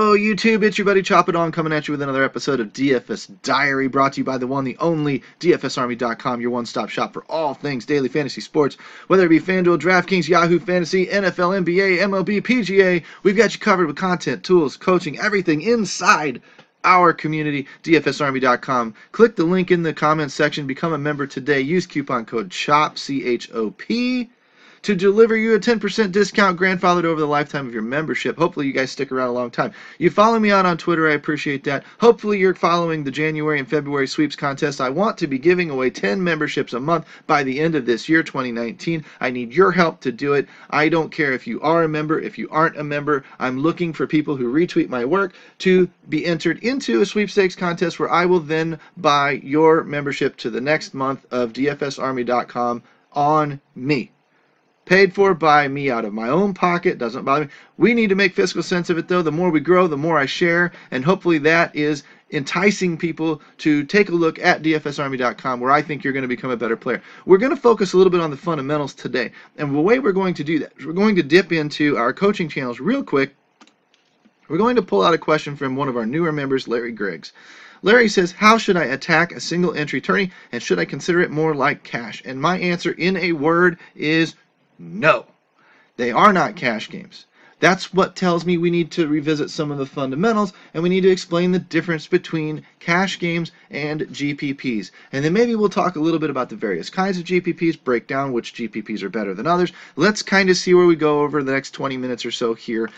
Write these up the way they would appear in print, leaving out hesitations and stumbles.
Hello YouTube, it's your buddy Chop It On coming at you with another episode of DFS Diary, brought to you by the one, the only DFSArmy.com, your one-stop shop for all things daily fantasy sports, whether it be FanDuel, DraftKings, Yahoo Fantasy, NFL, NBA, MLB, PGA. We've got you covered with content, tools, coaching, everything inside our community, DFSArmy.com. Click the link in the comments section, become a member today, use coupon code CHOP, C-H-O-P, to deliver you a 10% discount grandfathered over the lifetime of your membership. Hopefully you guys stick around a long time. You follow me out on Twitter, I appreciate that. Hopefully you're following the January and February sweeps contest. I want to be giving away 10 memberships a month by the end of this year, 2019. I need your help to do it. I don't care if you are a member, if you aren't a member. I'm looking for people who retweet my work to be entered into a sweepstakes contest where I will then buy your membership to the next month of DFSArmy.com on me. Paid for by me out of my own pocket, doesn't bother me. We need to make fiscal sense of it, though. The more we grow, the more I share, and hopefully that is enticing people to take a look at DFSArmy.com, where I think you're going to become a better player. We're going to focus a little bit on the fundamentals today, and the way we're going to do that is we're going to dip into our coaching channels real quick. We're going to pull out a question from one of our newer members, Larry Griggs. Larry says, how should I attack a single entry tourney, and should I consider it more like cash? And my answer in a word is no, they are not cash games. That's what tells me we need to revisit some of the fundamentals, and we need to explain the difference between cash games and GPPs. And then maybe we'll talk a little bit about the various kinds of GPPs, break down which GPPs are better than others. Let's kind of see where we go over the next 20 minutes or so here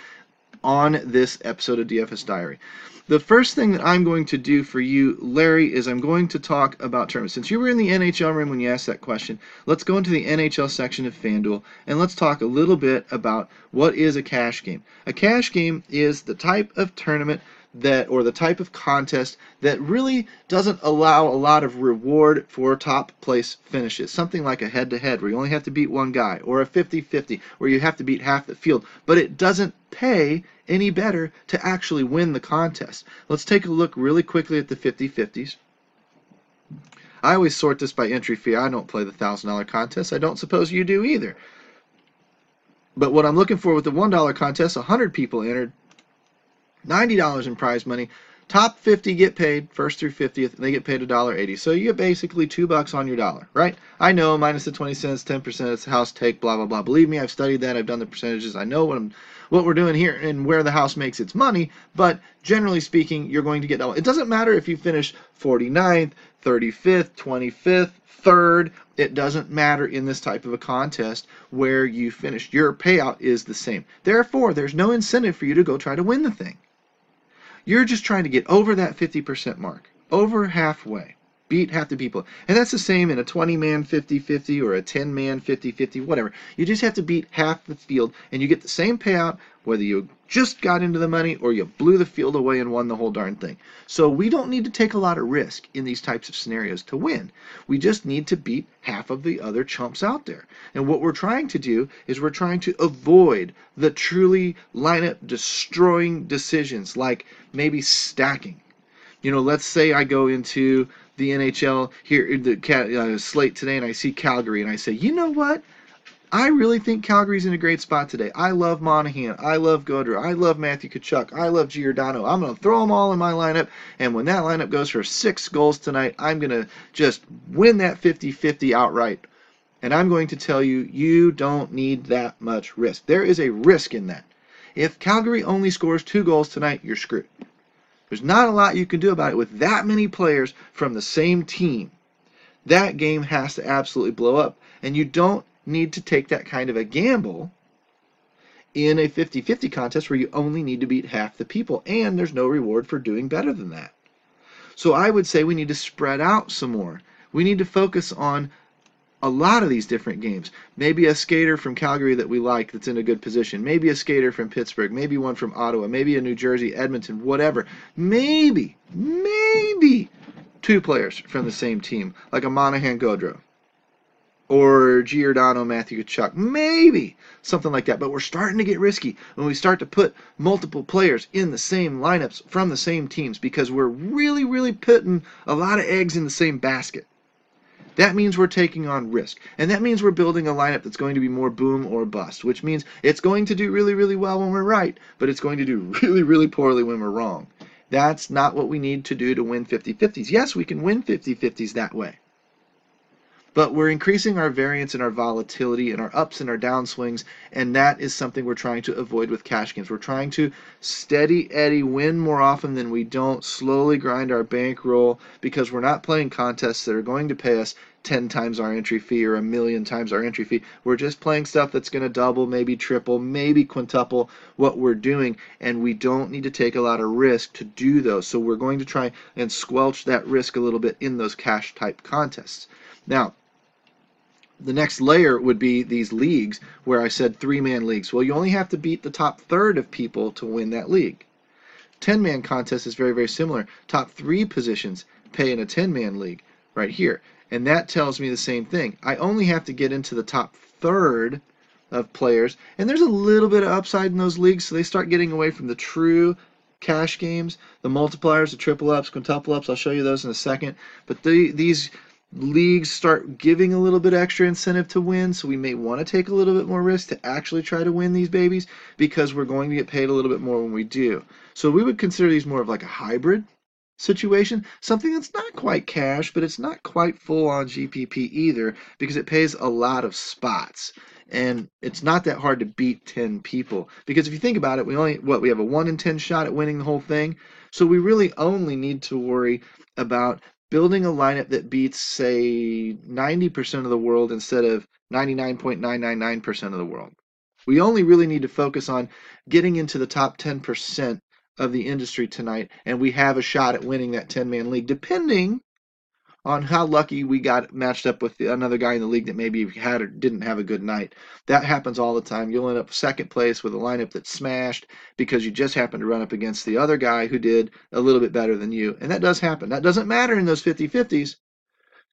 on this episode of DFS Diary. The first thing that I'm going to do for you, Larry, is I'm going to talk about tournaments. Since you were in the NHL room when you asked that question, let's go into the NHL section of FanDuel, and let's talk a little bit about what is a cash game. A cash game is the type of tournament or the type of contest that really doesn't allow a lot of reward for top place finishes. Something like a head-to-head where you only have to beat one guy, or a 50-50 where you have to beat half the field, but it doesn't pay any better to actually win the contest. Let's take a look really quickly at the 50-50s. I always sort this by entry fee. I don't play the $1,000 contest. I don't suppose you do either. But what I'm looking for with the $1 contest, 100 people entered, $90 in prize money. Top 50 get paid, first through 50th, and they get paid $1.80. So you get basically $2 on your dollar, right? I know, minus the 20 cents, 10%, it's house take, blah, blah, blah. Believe me, I've studied that. I've done the percentages. I know what we're doing here and where the house makes its money, but generally speaking, you're going to get double. It doesn't matter if you finish 49th, 35th, 25th, 3rd. It doesn't matter in this type of a contest where you finish. Your payout is the same. Therefore, there's no incentive for you to go try to win the thing. You're just trying to get over that 50% mark, over halfway, beat half the people. And that's the same in a 20-man 50-50 or a 10-man 50-50, whatever. You just have to beat half the field, and you get the same payout whether you just got into the money or you blew the field away and won the whole darn thing. So we don't need to take a lot of risk in these types of scenarios to win. We just need to beat half of the other chumps out there. And what we're trying to do is we're trying to avoid the truly lineup destroying decisions like maybe stacking. You know, let's say I go into the NHL here, the slate today, and I see Calgary, and I say, you know what? I really think Calgary's in a great spot today. I love Monahan. I love Gaudreau. I love Matthew Tkachuk. I love Giordano. I'm going to throw them all in my lineup, and when that lineup goes for 6 goals tonight, I'm going to just win that 50-50 outright. And I'm going to tell you, you don't need that much risk. There is a risk in that. If Calgary only scores 2 goals tonight, you're screwed. There's not a lot you can do about it with that many players from the same team. That game has to absolutely blow up, and you don't need to take that kind of a gamble in a 50-50 contest where you only need to beat half the people, and there's no reward for doing better than that. So I would say we need to spread out some more. We need to focus on a lot of these different games. Maybe a skater from Calgary that we like that's in a good position. Maybe a skater from Pittsburgh. Maybe one from Ottawa. Maybe a New Jersey, Edmonton, whatever. Maybe 2 players from the same team, like a Monahan Gaudreau. Or Giordano, Matthew Tkachuk, maybe something like that. But we're starting to get risky when we start to put multiple players in the same lineups from the same teams because we're really, really putting a lot of eggs in the same basket. That means we're taking on risk. And that means we're building a lineup that's going to be more boom or bust, which means it's going to do really, really well when we're right, but it's going to do really, really poorly when we're wrong. That's not what we need to do to win 50-50s. Yes, we can win 50-50s that way. But we're increasing our variance and our volatility and our ups and our downswings, and that is something we're trying to avoid with cash games. We're trying to steady Eddie win more often than we don't, slowly grind our bankroll, because we're not playing contests that are going to pay us 10 times our entry fee or 1,000,000 times our entry fee. We're just playing stuff that's going to double, maybe triple, maybe quintuple what we're doing, and we don't need to take a lot of risk to do those. So we're going to try and squelch that risk a little bit in those cash type contests. Now, the next layer would be these leagues where I said 3-man leagues. Well, you only have to beat the top third of people to win that league. 10-man contest is very, very similar. Top 3 positions pay in a 10-man league right here. And that tells me the same thing. I only have to get into the top third of players. And there's a little bit of upside in those leagues, so they start getting away from the true cash games, the multipliers, the triple ups, quintuple ups. I'll show you those in a second. But these leagues start giving a little bit extra incentive to win, so we may want to take a little bit more risk to actually try to win these babies, because we're going to get paid a little bit more when we do. So we would consider these more of like a hybrid situation, something that's not quite cash, but it's not quite full on GPP either, because it pays a lot of spots. And it's not that hard to beat 10 people, because if you think about it, we have a 1 in 10 shot at winning the whole thing. So we really only need to worry about building a lineup that beats, say, 90% of the world instead of 99.999% of the world. We only really need to focus on getting into the top 10% of the industry tonight, and we have a shot at winning that 10-man league, depending on how lucky we got matched up with another guy in the league that maybe had or didn't have a good night. That happens all the time. You'll end up second place with a lineup that's smashed because you just happened to run up against the other guy who did a little bit better than you. And that does happen. That doesn't matter in those 50-50s,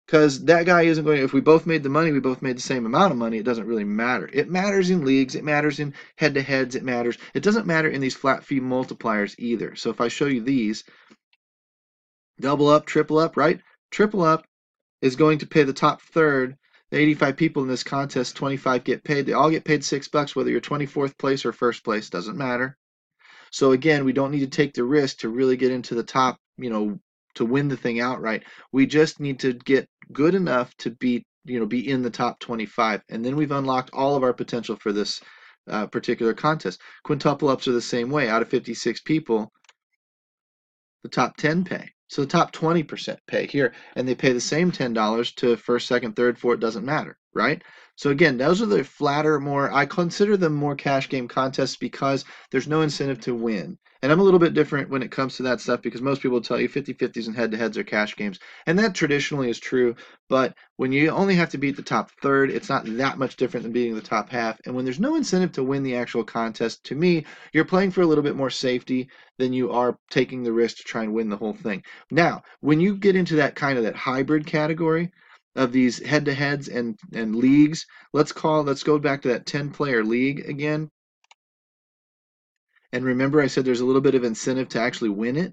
because that guy isn't going to, if we both made the money, we both made the same amount of money, it doesn't really matter. It matters in leagues, it matters in head-to-heads, it matters. It doesn't matter in these flat fee multipliers either. So if I show you these, double up, triple up, right? Triple up is going to pay the top third. The 85 people in this contest, 25 get paid. They all get paid $6, whether you're 24th place or first place, doesn't matter. So again, we don't need to take the risk to really get into the top, to win the thing outright. We just need to get good enough to be in the top 25, and then we've unlocked all of our potential for this particular contest. Quintuple ups are the same way. Out of 56 people, the top 10 pay. So the top 20% pay here, and they pay the same $10 to first, second, third, fourth, doesn't matter, right? So again, those are the flatter, I consider them more cash game contests because there's no incentive to win. And I'm a little bit different when it comes to that stuff, because most people will tell you 50-50s and head-to-heads are cash games. And that traditionally is true, but when you only have to beat the top third, it's not that much different than beating the top half. And when there's no incentive to win the actual contest, to me, you're playing for a little bit more safety than you are taking the risk to try and win the whole thing. Now, when you get into that kind of that hybrid category of these head-to-heads and leagues, let's go back to that 10-player league again. And remember, I said there's a little bit of incentive to actually win it.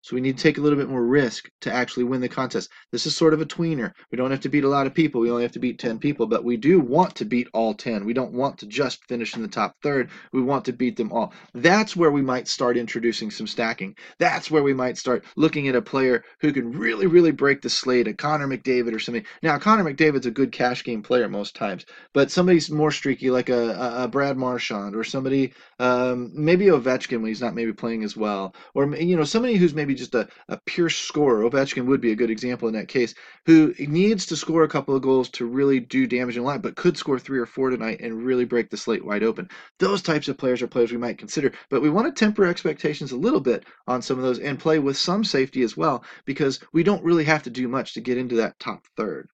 So we need to take a little bit more risk to actually win the contest. This is sort of a tweener. We don't have to beat a lot of people. We only have to beat 10 people, but we do want to beat all 10. We don't want to just finish in the top third. We want to beat them all. That's where we might start introducing some stacking. That's where we might start looking at a player who can really, really break the slate, a Connor McDavid or something. Now, Connor McDavid's a good cash game player most times, but somebody's more streaky, like a Brad Marchand, or somebody, maybe Ovechkin when he's not maybe playing as well, or somebody who's maybe just a pure scorer. Ovechkin would be a good example in that case, who needs to score a couple of goals to really do damage in line, but could score 3 or 4 tonight and really break the slate wide open. Those types of players are players we might consider, but we want to temper expectations a little bit on some of those and play with some safety as well, because we don't really have to do much to get into that top third.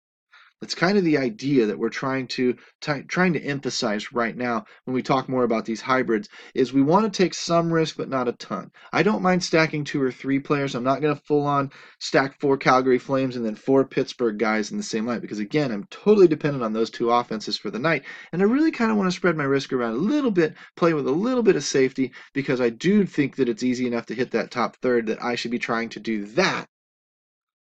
That's kind of the idea that we're trying to emphasize right now when we talk more about these hybrids, is we want to take some risk, but not a ton. I don't mind stacking 2 or 3 players. I'm not going to full on stack 4 Calgary Flames and then 4 Pittsburgh guys in the same line, because again, I'm totally dependent on those 2 offenses for the night. And I really kind of want to spread my risk around a little bit, play with a little bit of safety, because I do think that it's easy enough to hit that top third that I should be trying to do that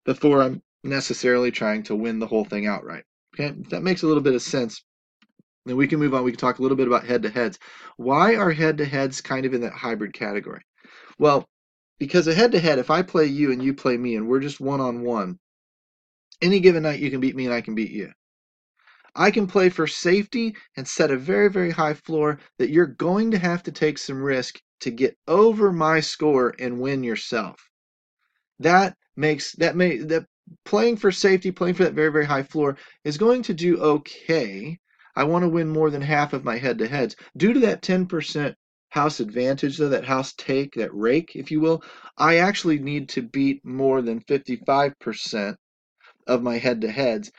before I'm necessarily trying to win the whole thing outright. Okay, if that makes a little bit of sense, then we can move on. We can talk a little bit about head-to-heads. Why are head-to-heads kind of in that hybrid category? Well, because a head-to-head, if I play you and you play me and we're just one-on-one, any given night you can beat me and I can beat you. I can play for safety and set a very, very high floor that you're going to have to take some risk to get over my score and win yourself. That playing for safety, playing for that very, very high floor is going to do okay. I want to win more than half of my head-to-heads. Due to that 10% house advantage, though, that house take, that rake, if you will, I actually need to beat more than 55% of my head-to-heads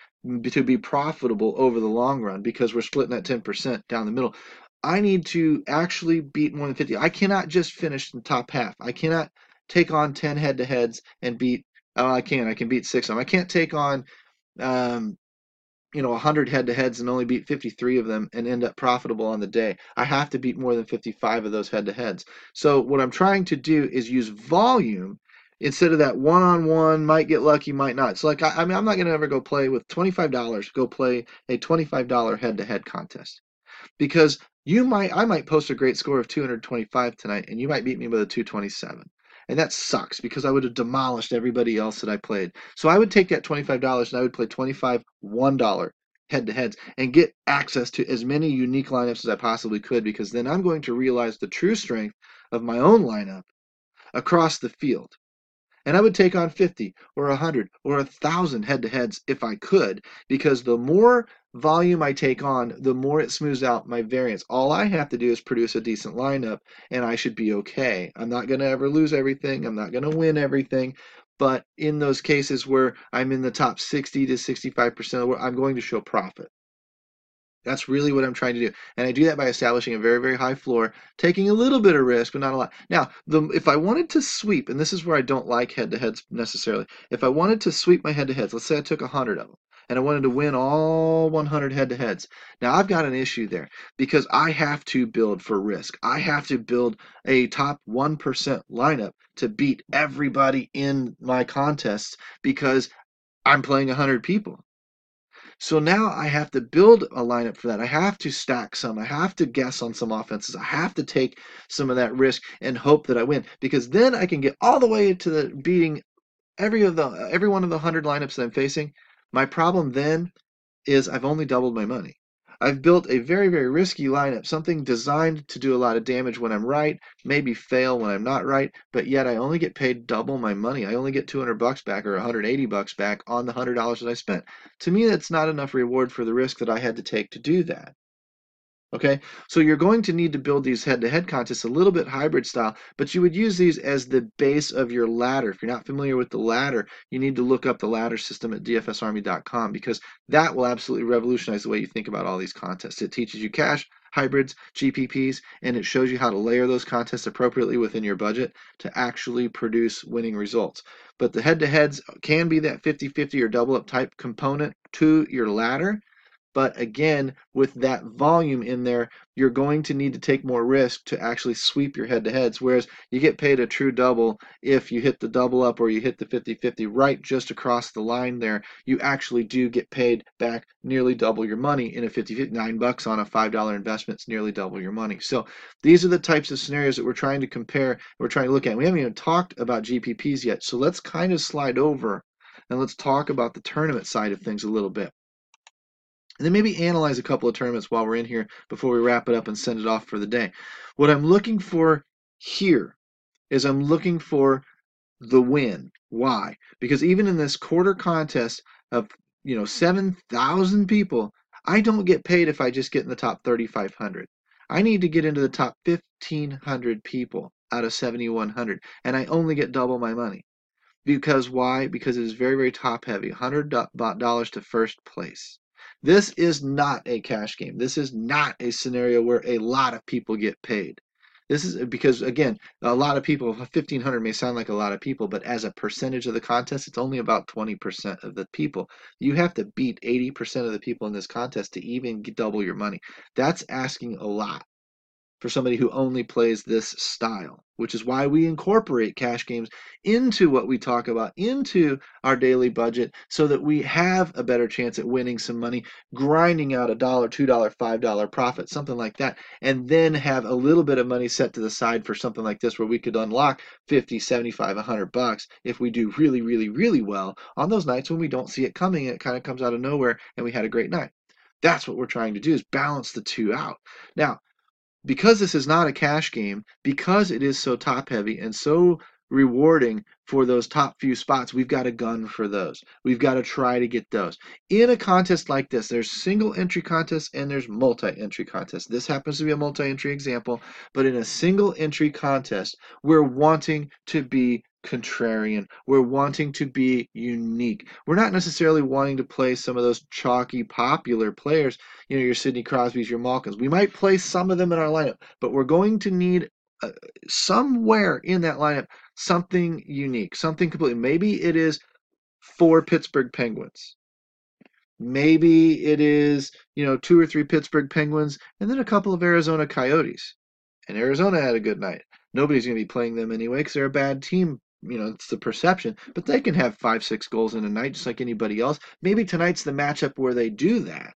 to be profitable over the long run because we're splitting that 10% down the middle. I need to actually beat more than 50. I cannot just finish the top half. I cannot take on 10 head-to-heads and beat. Oh, I can. I can beat 6 of them. I can't take on um, 100 head-to-heads and only beat 53 of them and end up profitable on the day. I have to beat more than 55 of those head-to-heads. So what I'm trying to do is use volume instead of that one-on-one, might get lucky, might not. So like, I mean, I'm not going to ever go play with $25, go play a $25 head-to-head contest because I might post a great score of 225 tonight and you might beat me with a 227. And that sucks because I would have demolished everybody else that I played. So I would take that $25 and I would play 25 $1 head-to-heads and get access to as many unique lineups as I possibly could because then I'm going to realize the true strength of my own lineup across the field. And I would take on 50 or 100 or 1,000 head-to-heads if I could, because the more volume I take on, the more it smooths out my variance. All I have to do is produce a decent lineup, and I should be okay. I'm not going to ever lose everything. I'm not going to win everything. But in those cases where I'm in the top 60 to 65% of the world, I'm going to show profit. That's really what I'm trying to do. And I do that by establishing a very, very high floor, taking a little bit of risk, but not a lot. Now, if I wanted to sweep, and this is where I don't like head-to-heads necessarily, if I wanted to sweep my head-to-heads, let's say I took 100 of them, and I wanted to win all 100 head-to-heads. Now, I've got an issue there because I have to build for risk. I have to build a top 1% lineup to beat everybody in my contests because I'm playing 100 people. So now I have to build a lineup for that. I have to stack some. I have to guess on some offenses. I have to take some of that risk and hope that I win because then I can get all the way to the beating every one of the 100 lineups that I'm facing. My problem then is I've only doubled my money. I've built a very, very risky lineup, something designed to do a lot of damage when I'm right, maybe fail when I'm not right, but yet I only get paid double my money. I only get $200 back or $180 back on the $100 that I spent. To me, that's not enough reward for the risk that I had to take to do that. Okay, so you're going to need to build these head-to-head contests a little bit hybrid style, but you would use these as the base of your ladder. If you're not familiar with the ladder, you need to look up the ladder system at dfsarmy.com because that will absolutely revolutionize the way you think about all these contests. It teaches you cash, hybrids, GPPs, and it shows you how to layer those contests appropriately within your budget to actually produce winning results. But the head-to-heads can be that 50-50 or double up type component to your ladder. But again, with that volume in there, you're going to need to take more risk to actually sweep your head-to-heads, whereas you get paid a true double if you hit the double up or you hit the 50-50 right just across the line there. You actually do get paid back nearly double your money in a 50-50. $9 on a $5 investment is nearly double your money. So these are the types of scenarios that we're trying to compare, we're trying to look at. We haven't even talked about GPPs yet, so let's kind of slide over and let's talk about the tournament side of things a little bit. And then maybe analyze a couple of tournaments while we're in here before we wrap it up and send it off for the day. What I'm looking for here is I'm looking for the win. Why? Because even in this quarter contest of 7,000 people, I don't get paid if I just get in the top 3,500. I need to get into the top 1,500 people out of 7,100, and I only get double my money. Because why? Because it is very, very top heavy. $100 to first place. This is not a cash game. This is not a scenario where a lot of people get paid. This is because, again, a lot of people, 1,500 may sound like a lot of people, but as a percentage of the contest, it's only about 20% of the people. You have to beat 80% of the people in this contest to even double your money. That's asking a lot. for somebody who only plays this style, which is why we incorporate cash games into what we talk about, into our daily budget, so that we have a better chance at winning some money, grinding out $1, $2, $5 profit, something like that, and then have a little bit of money set to the side for something like this where we could unlock 50, 75, $100 if we do really, really, really well on those nights when we don't see it coming and it kind of comes out of nowhere and we had a great night. That's what we're trying to do, is balance the two out. Now, because this is not a cash game, because it is so top heavy and so rewarding for those top few spots, we've got a gun for those. We've got to try to get those. In a contest like this, there's single entry contests and there's multi-entry contests. This happens to be a multi-entry example, but in a single entry contest, we're wanting to be contrarian. We're wanting to be unique. We're not necessarily wanting to play some of those chalky popular players, your Sidney Crosby's, your Malkins. We might play some of them in our lineup, but we're going to need somewhere in that lineup something unique, something completely. Maybe it is 4 Pittsburgh Penguins. Maybe it is, 2 or 3 Pittsburgh Penguins and then a couple of Arizona Coyotes. And Arizona had a good night. Nobody's going to be playing them anyway because they're a bad team. It's the perception. But they can have 5, 6 goals in a night just like anybody else. Maybe tonight's the matchup where they do that.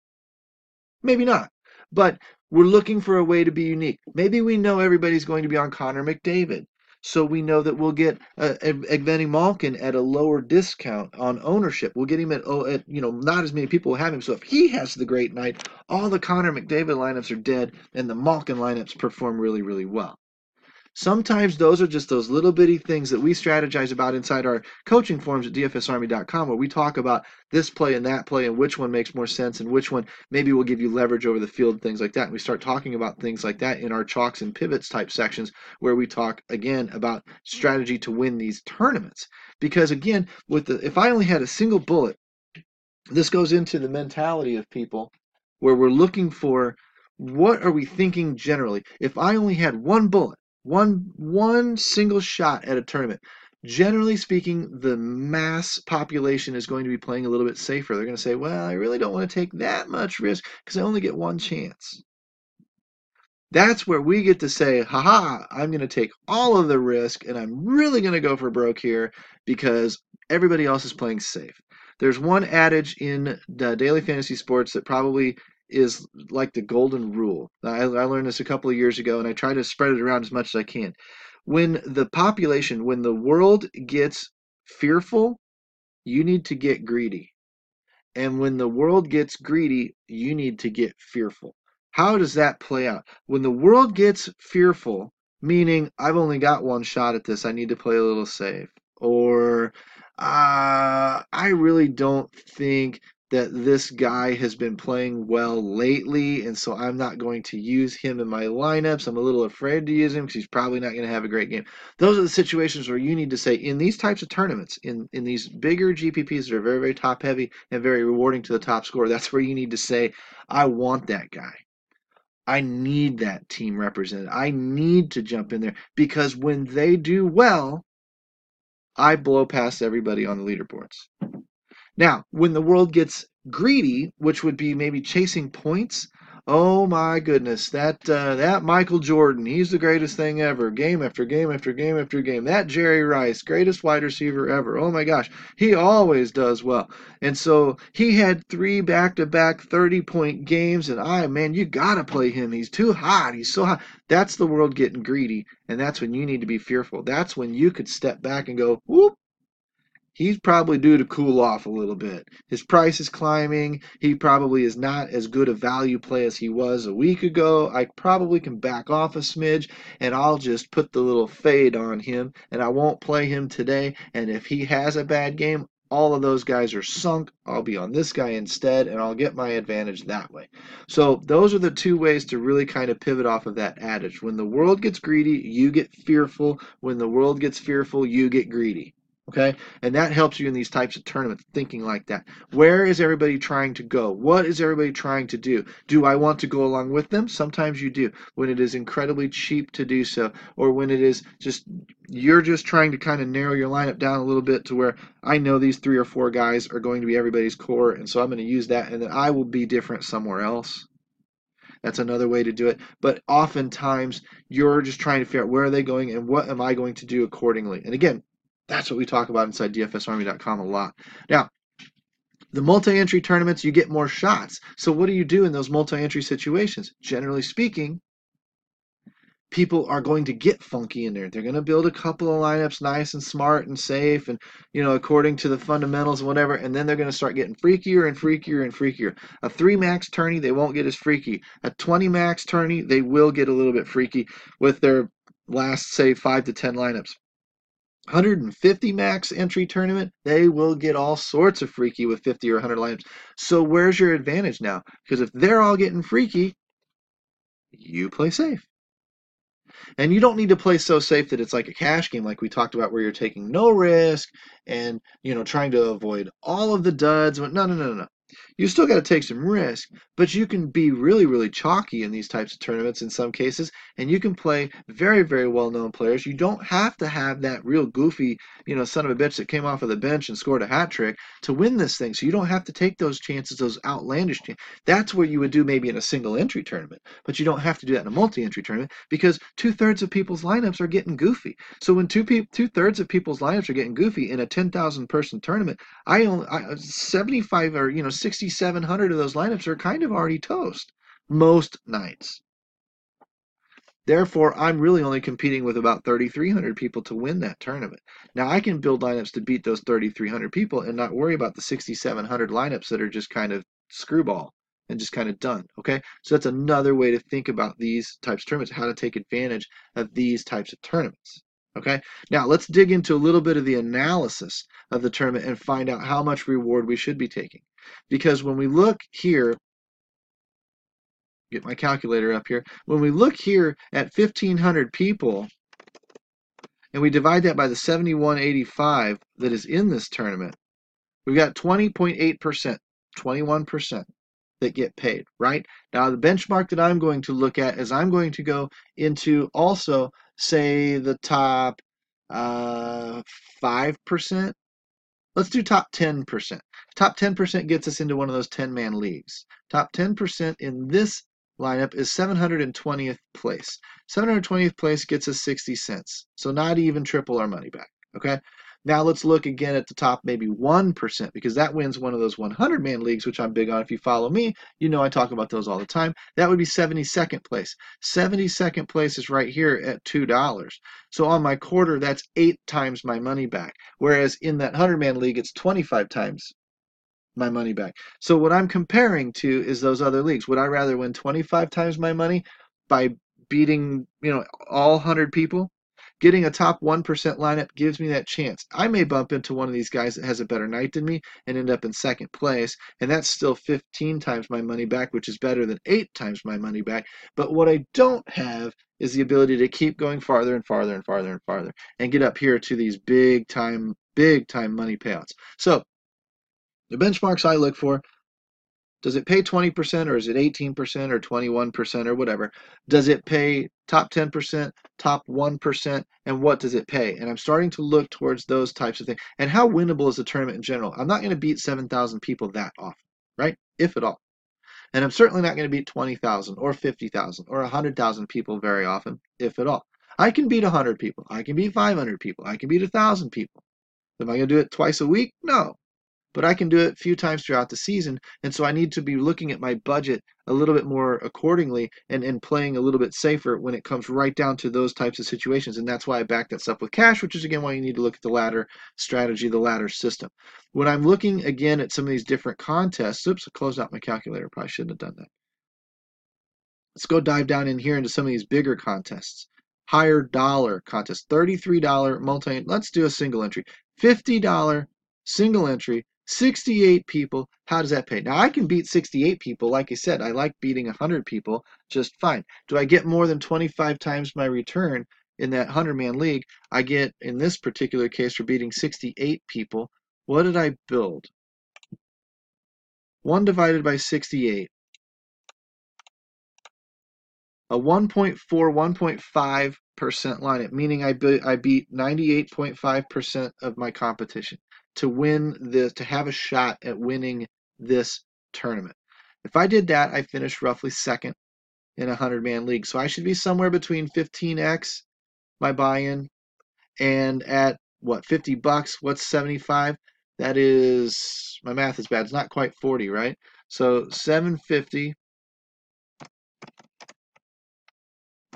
Maybe not. But we're looking for a way to be unique. Maybe we know everybody's going to be on Connor McDavid. So we know that we'll get Evgeny Malkin at a lower discount on ownership. We'll get him at not as many people will have him. So if he has the great night, all the Connor McDavid lineups are dead and the Malkin lineups perform really, really well. Sometimes those are just those little bitty things that we strategize about inside our coaching forums at dfsarmy.com, where we talk about this play and which one makes more sense and which one maybe will give you leverage over the field, things like that. And we start talking about things like that in our chalks and pivots type sections, where we talk again about strategy to win these tournaments. Because again, if I only had a single bullet, this goes into the mentality of people where we're looking for what are we thinking generally. If I only had one bullet, one single shot at a tournament, generally speaking, the mass population is going to be playing a little bit safer. They're going to say, well, I really don't want to take that much risk because I only get one chance. That's where we get to say, haha, I'm going to take all of the risk and I'm really going to go for broke here because everybody else is playing safe. There's one adage in daily fantasy sports that probably is like the golden rule. I learned this a couple of years ago, and I try to spread it around as much as I can. When the world gets fearful, you need to get greedy. And when the world gets greedy, you need to get fearful. How does that play out? When the world gets fearful, meaning I've only got one shot at this, I need to play a little safe. Or I really don't think that this guy has been playing well lately, and so I'm not going to use him in my lineups. I'm a little afraid to use him because he's probably not going to have a great game. Those are the situations where you need to say, in these types of tournaments, in these bigger GPPs that are very, very top heavy and very rewarding to the top scorer, that's where you need to say, I want that guy. I need that team represented. I need to jump in there because when they do well, I blow past everybody on the leaderboards. Now, when the world gets greedy, which would be maybe chasing points, oh my goodness, that Michael Jordan, he's the greatest thing ever. Game after game after game after game. That Jerry Rice, greatest wide receiver ever. Oh my gosh, he always does well. And so he had 3 back-to-back 30-point games, and man, you gotta play him. He's too hot. He's so hot. That's the world getting greedy, and that's when you need to be fearful. That's when you could step back and go, whoop. He's probably due to cool off a little bit. His price is climbing. He probably is not as good a value play as he was a week ago. I probably can back off a smidge, and I'll just put the little fade on him, and I won't play him today. And if he has a bad game, all of those guys are sunk. I'll be on this guy instead, and I'll get my advantage that way. So those are the 2 ways to really kind of pivot off of that adage. When the world gets greedy, you get fearful. When the world gets fearful, you get greedy. Okay, and that helps you in these types of tournaments, thinking like that. Where is everybody trying to go? What is everybody trying to do? Do I want to go along with them? Sometimes you do, when it is incredibly cheap to do so, or when it is just, you're just trying to kind of narrow your lineup down a little bit to where I know these 3 or 4 guys are going to be everybody's core, and so I'm going to use that, and then I will be different somewhere else. That's another way to do it. But oftentimes you're just trying to figure out where are they going and what am I going to do accordingly. And again, that's what we talk about inside DFSArmy.com a lot. Now, the multi-entry tournaments, you get more shots. So what do you do in those multi-entry situations? Generally speaking, people are going to get funky in there. They're going to build a couple of lineups nice and smart and safe and, according to the fundamentals and whatever, and then they're going to start getting freakier and freakier and freakier. A 3 max tourney, they won't get as freaky. A 20 max tourney, they will get a little bit freaky with their last, say, 5 to 10 lineups. 150 max entry tournament, they will get all sorts of freaky with 50 or 100 lineups. So where's your advantage now? Because if they're all getting freaky, you play safe. And you don't need to play so safe that it's like a cash game like we talked about where you're taking no risk and, trying to avoid all of the duds. No, no, no, no. You still got to take some risk, but you can be really, really chalky in these types of tournaments in some cases, and you can play very, very well-known players. You don't have to have that real goofy, son of a bitch that came off of the bench and scored a hat trick to win this thing. So you don't have to take those chances, those outlandish chances. That's what you would do maybe in a single entry tournament, but you don't have to do that in a multi-entry tournament because 2/3 of people's lineups are getting goofy. So when 2/3 of people's lineups are getting goofy in a 10,000 person tournament, I 75 or 6,700 of those lineups are kind of already toast most nights. Therefore, I'm really only competing with about 3,300 people to win that tournament. Now, I can build lineups to beat those 3,300 people and not worry about the 6,700 lineups that are just kind of screwball and just kind of done. Okay, so that's another way to think about these types of tournaments, how to take advantage of these types of tournaments. Okay, now let's dig into a little bit of the analysis of the tournament and find out how much reward we should be taking. Because when we look here, get my calculator up here, when we look here at 1,500 people and we divide that by the 7185 that is in this tournament, we've got 20.8%, 21% that get paid, right? Now, the benchmark that I'm going to look at is I'm going to go into also, say, the top 5%. Let's do top 10%. Top 10% gets us into one of those 10-man leagues. Top 10% in this lineup is 720th place. 720th place gets us 60 cents. So not even triple our money back, okay? Now let's look again at the top maybe 1% because that wins one of those 100-man leagues, which I'm big on. If you follow me, you know I talk about those all the time. That would be 72nd place. 72nd place is right here at $2. So on my quarter, that's 8 times my money back. Whereas in that 100-man league, it's 25 times my money back. So what I'm comparing to is those other leagues. Would I rather win 25 times my money by beating, all 100 people? Getting a top 1% lineup gives me that chance. I may bump into one of these guys that has a better night than me and end up in second place, and that's still 15 times my money back, which is better than 8 times my money back. But what I don't have is the ability to keep going farther and farther and farther and farther and get up here to these big time money payouts. So the benchmarks I look for, does it pay 20% or is it 18% or 21% or whatever? Does it pay top 10%, top 1%, and what does it pay? And I'm starting to look towards those types of things. And how winnable is the tournament in general? I'm not going to beat 7,000 people that often, right? If at all. And I'm certainly not going to beat 20,000 or 50,000 or 100,000 people very often, if at all. I can beat 100 people. I can beat 500 people. I can beat 1,000 people. Am I going to do it twice a week? No. But I can do it a few times throughout the season, and so I need to be looking at my budget a little bit more accordingly and playing a little bit safer when it comes right down to those types of situations. And that's why I back that stuff with cash, which is again why you need to look at the ladder strategy, the ladder system. When I'm looking again at some of these different contests, oops, I closed out my calculator. Probably shouldn't have done that. Let's go dive down in here into some of these bigger contests. Higher dollar contests, $33 multi, let's do a single entry. $50 single entry, 68 people. How does that pay? Now I can beat 68 people. Like I said, I like beating 100 people just fine. Do I get more than 25 times my return in that 100-man league? I get, in this particular case, for beating 68 people. What did I build? 1 divided by 68. A 1.4, 1.5% lineup, meaning I beat 98.5% of my competition to win this, to have a shot at winning this tournament. If I did that, I finished roughly second. in a 100-man league. So I should be somewhere between 15x my buy-in, and at what, $50? What's 75? That is, my math is bad. It's not quite 40, right? So 750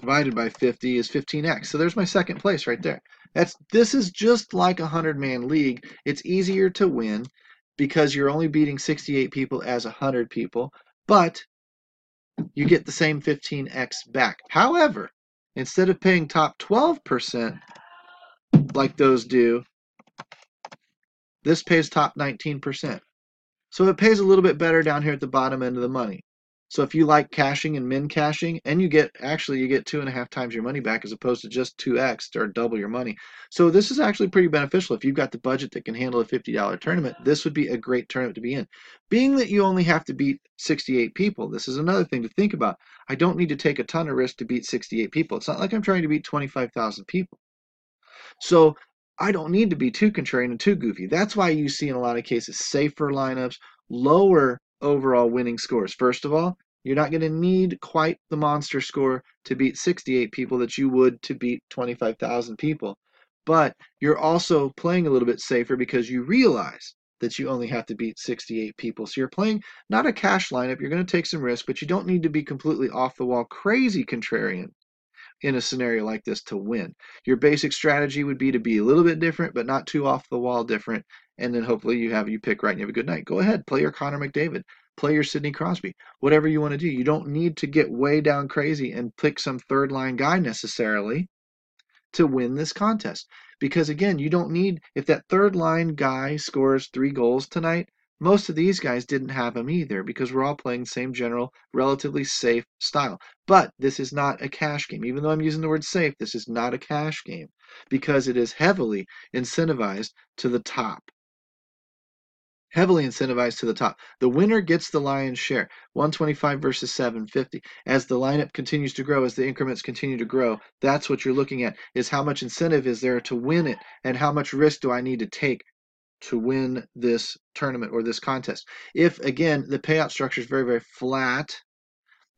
divided by 50 is 15x. So there's my second place right there. This is just like a 100-man league. It's easier to win because you're only beating 68 people as 100 people, but you get the same 15x back. However, instead of paying top 12% like those do, this pays top 19%. So it pays a little bit better down here at the bottom end of the money. So if you like cashing and min cashing, and you get 2.5 times your money back as opposed to just 2x or double your money. So this is actually pretty beneficial. If you've got the budget that can handle a $50 tournament, this would be a great tournament to be in. Being that you only have to beat 68 people, this is another thing to think about. I don't need to take a ton of risk to beat 68 people. It's not like I'm trying to beat 25,000 people. So I don't need to be too contrarian and too goofy. That's why you see in a lot of cases safer lineups, lower overall winning scores. First of all, you're not going to need quite the monster score to beat 68 people that you would to beat 25,000 people. But you're also playing a little bit safer because you realize that you only have to beat 68 people. So you're playing not a cash lineup. You're going to take some risk, but you don't need to be completely off the wall crazy contrarian in a scenario like this to win. Your basic strategy would be to be a little bit different, but not too off the wall different. And then hopefully you pick right and you have a good night. Go ahead, play your Connor McDavid, play your Sidney Crosby, whatever you want to do. You don't need to get way down crazy and pick some third line guy necessarily to win this contest. Because again, you don't need, if that third line guy scores 3 goals tonight, most of these guys didn't have him either because we're all playing the same general, relatively safe style. But this is not a cash game. Even though I'm using the word safe, this is not a cash game because it is heavily incentivized to the top. Heavily incentivized to the top. The winner gets the lion's share, 125 versus 750. As the lineup continues to grow, as the increments continue to grow, that's what you're looking at, is how much incentive is there to win it, and how much risk do I need to take to win this tournament or this contest. If, again, the payout structure is very, very flat,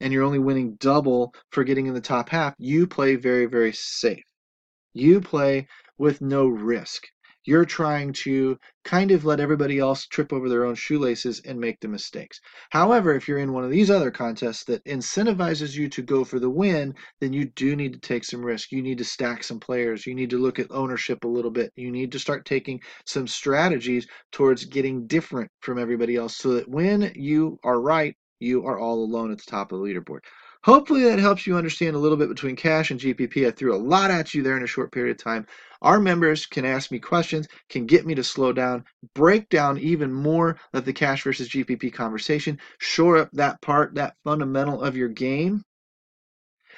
and you're only winning double for getting in the top half, you play very, very safe. You play with no risk. You're trying to kind of let everybody else trip over their own shoelaces and make the mistakes. However, if you're in one of these other contests that incentivizes you to go for the win, then you do need to take some risk. You need to stack some players. You need to look at ownership a little bit. You need to start taking some strategies towards getting different from everybody else so that when you are right, you are all alone at the top of the leaderboard. Hopefully that helps you understand a little bit between cash and GPP. I threw a lot at you there in a short period of time. Our members can ask me questions, can get me to slow down, break down even more of the cash versus GPP conversation, shore up that part, that fundamental of your game,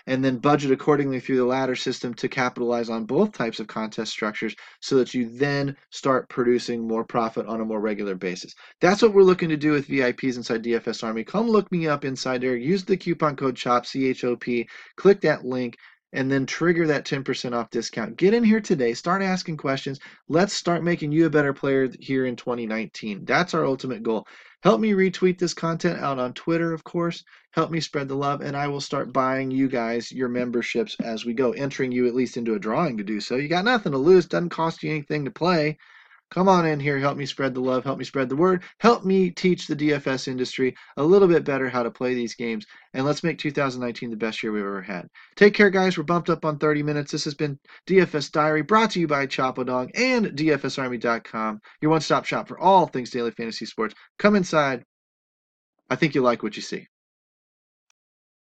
and then budget accordingly through the ladder system to capitalize on both types of contest structures so that you then start producing more profit on a more regular basis. That's what we're looking to do with VIPs inside DFS Army. Come look me up inside there. Use the coupon code CHOP, CHOP. Click that link and then trigger that 10% off discount. Get in here today. Start asking questions. Let's start making you a better player here in 2019. That's our ultimate goal. Help me retweet this content out on Twitter, of course. Help me spread the love, and I will start buying you guys your memberships as we go, entering you at least into a drawing to do so. You got nothing to lose. Doesn't cost you anything to play. Come on in here. Help me spread the love. Help me spread the word. Help me teach the DFS industry a little bit better how to play these games. And let's make 2019 the best year we've ever had. Take care, guys. We're bumped up on 30 minutes. This has been DFS Diary, brought to you by Chopadong and DFSArmy.com, your one-stop shop for all things daily fantasy sports. Come inside. I think you'll like what you see.